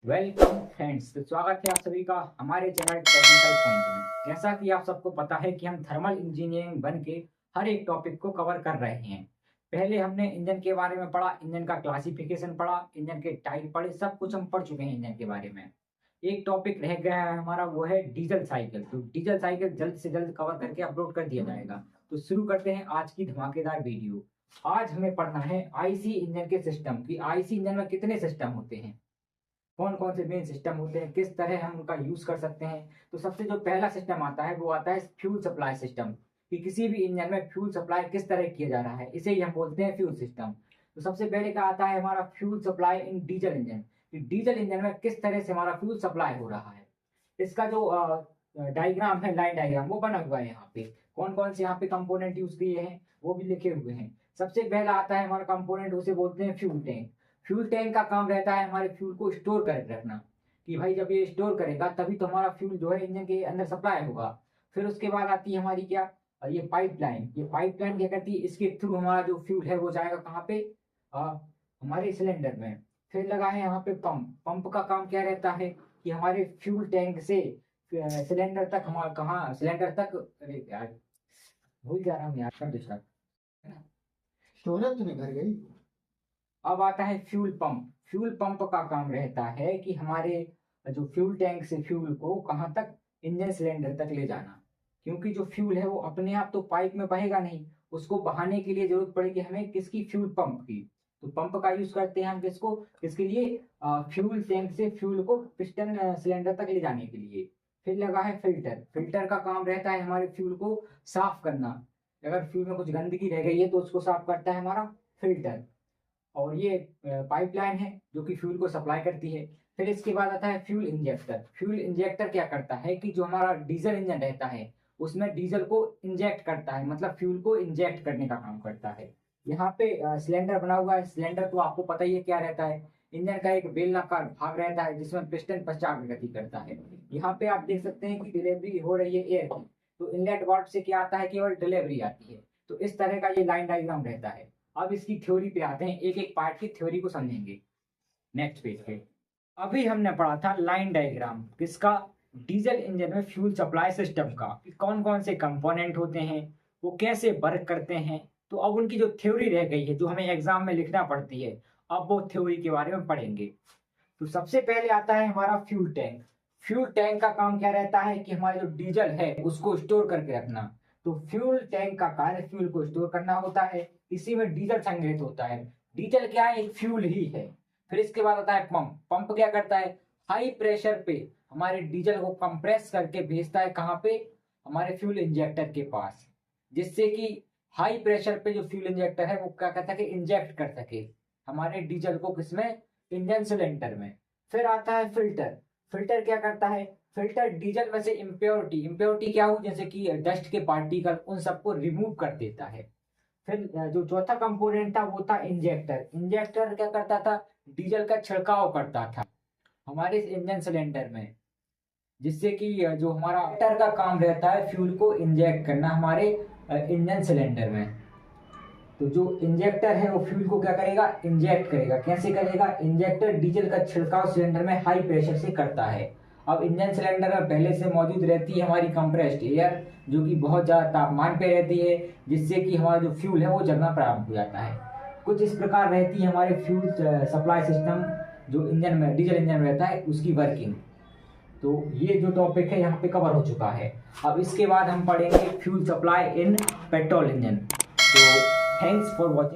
Welcome friends, तो स्वागत है आप सभी का हमारे चैनल टेक्निकल पॉइंट में। जैसा कि आप सबको पता है कि हम थर्मल इंजीनियरिंग बन के हर एक टॉपिक को कवर कर रहे हैं। पहले हमने इंजन के बारे में पढ़ा, इंजन का क्लासिफिकेशन पढ़ा, इंजन के टाइप पढ़े, सब कुछ हम पढ़ चुके हैं इंजन के बारे में। एक टॉपिक रह गया है हमारा, वो है डीजल साइकिल। तो डीजल साइकिल जल्द से जल्द कवर करके अपलोड कर दिया जाएगा। तो शुरू करते हैं आज की धमाकेदार वीडियो। आज हमें पढ़ना है आईसी इंजन के सिस्टम की। आईसी इंजन में कितने सिस्टम होते हैं, कौन कौन से मेन सिस्टम होते हैं, किस तरह हम उनका यूज कर सकते हैं। तो सबसे जो पहला सिस्टम आता है वो आता है फ्यूल सप्लाई सिस्टम, कि किसी भी इंजन में फ्यूल सप्लाई किस तरह किया जा रहा है, इसे ही हम बोलते हैं फ्यूल सिस्टम। तो सबसे पहले का आता है हमारा fuel supply in diesel engine, कि डीजल इंजन में किस तरह से हमारा फ्यूल सप्लाई हो रहा है। इसका जो डायग्राम है, लाइन डायग्राम, वो बना हुआ है यहाँ पे। कौन कौन से यहाँ पे कंपोनेंट यूज किए हैं वो भी लिखे हुए हैं। सबसे पहला आता है हमारा कंपोनेंट, उसे बोलते हैं फ्यूल टैंक। फ्यूल टैंक का काम रहता है हमारे फ्यूल को स्टोर कर रखना, कि भाई जब ये स्टोर करेगा तभी तो हमारा फ्यूल जो है इंजन के अंदर सप्लाई होगा। फिर उसके बाद आती है हमारी क्या, ये पाइपलाइन। ये पाइपलाइन क्या करती है, इसके थ्रू हमारा जो फ्यूल है वो जाएगा कहाँ पे, हमारे सिलेंडर में। फिर लगा है यहाँ पे पंप। पंप का काम क्या रहता है कि हमारे फ्यूल टैंक से सिलेंडर तक, हमारा कहाँ सिलेंडर तक, अरे यार भूल जा रहा हूँ यार, कर दो start। शोहरत तुम्हें घर गई। अब आता है फ्यूल पंप। फ्यूल पंप का काम रहता है कि हमारे जो फ्यूल टैंक से फ्यूल को कहाँ तक, इंजन सिलेंडर तक ले जाना। क्योंकि जो फ्यूल है वो अपने आप तो पाइप में बहेगा नहीं, उसको बहाने के लिए जरूरत पड़ेगी हमें किसकी, फ्यूल पंप की। तो पंप का यूज करते हैं हम किसको, किसके लिए, फ्यूल टैंक से फ्यूल को पिस्टन सिलेंडर तक ले जाने के लिए। फिर लगा है फिल्टर। फिल्टर का काम रहता है हमारे फ्यूल को साफ करना। अगर फ्यूल में कुछ गंदगी रह गई है तो उसको साफ करता है हमारा फिल्टर। और ये पाइपलाइन है जो कि फ्यूल को सप्लाई करती है। फिर इसके बाद आता है फ्यूल इंजेक्टर। फ्यूल इंजेक्टर क्या करता है कि जो हमारा डीजल इंजन रहता है उसमें डीजल को इंजेक्ट करता है, मतलब फ्यूल को इंजेक्ट करने का काम करता है। यहाँ पे सिलेंडर बना हुआ है। सिलेंडर तो आपको पता ही है क्या रहता है, इंजन का एक बेलनाकार भाग रहता है जिसमें पिस्टन पश्चात गति करता है। यहाँ पे आप देख सकते हैं कि डिलीवरी हो रही है एयर की, तो इनलेट वाल्व से क्या आता है, केवल डिलीवरी आती है। तो इस तरह का ये लाइन डायग्राम रहता है। अब इसकी थ्योरी पे आते हैं, एक एक पार्ट की थ्योरी को समझेंगे नेक्स्ट पेज पे। अभी हमने पढ़ा था लाइन डायग्राम किसका, डीजल इंजन में फ्यूल सप्लाई सिस्टम का, कि कौन कौन से कंपोनेंट होते हैं, वो कैसे वर्क करते हैं। तो अब उनकी जो थ्योरी रह गई है जो हमें एग्जाम में लिखना पड़ती है, अब वो थ्योरी के बारे में पढ़ेंगे। तो सबसे पहले आता है हमारा फ्यूल टैंक। फ्यूल टैंक का काम क्या रहता है कि हमारा जो डीजल है उसको स्टोर करके रखना। तो फ्यूल टैंक का कार्य फ्यूल को स्टोर करना होता है, इसी में डीजल संग्रहित होता है। डीजल क्या है, एक फ्यूल ही है। फिर इसके बाद आता है पंप। पंप क्या करता है, हाई प्रेशर पे हमारे डीजल को कंप्रेस करके भेजता है कहाँ पे, हमारे फ्यूल इंजेक्टर के पास, जिससे कि हाई प्रेशर पे जो फ्यूल इंजेक्टर है वो क्या करता है कि इंजेक्ट कर सके हमारे डीजल को, किसमें, इंजन सिलेंडर में। फिर आता है फिल्टर। फिल्टर क्या करता है, फिल्टर डीजल में से इम्प्योरिटी, इम्प्योरिटी क्या हो, जैसे कि डस्ट के पार्टिकल, उन सबको रिमूव कर देता है। फिर जो चौथा कंपोनेंट था वो था इंजेक्टर। इंजेक्टर क्या करता था, डीजल का छिड़काव करता था हमारे इस इंजन सिलेंडर में, जिससे कि जो हमारा इंजेक्टर का काम रहता है फ्यूल को इंजेक्ट करना हमारे इंजन सिलेंडर में। तो जो इंजेक्टर है वो फ्यूल को क्या करेगा, इंजेक्ट करेगा। कैसे करेगा, इंजेक्टर डीजल का छिड़काव सिलेंडर में हाई प्रेशर से करता है। अब इंजन सिलेंडर में पहले से मौजूद रहती है हमारी कंप्रेस्ड एयर, जो कि बहुत ज़्यादा तापमान पे रहती है, जिससे कि हमारा जो फ्यूल है वो जलना प्रारंभ हो जाता है। कुछ इस प्रकार रहती है हमारे फ्यूल सप्लाई सिस्टम जो इंजन में, डीजल इंजन में रहता है, उसकी वर्किंग। तो ये जो टॉपिक है यहाँ पे कवर हो चुका है। अब इसके बाद हम पढ़ेंगे fuel supply in petrol engine. तो थैंक्स फॉर वॉचिंग।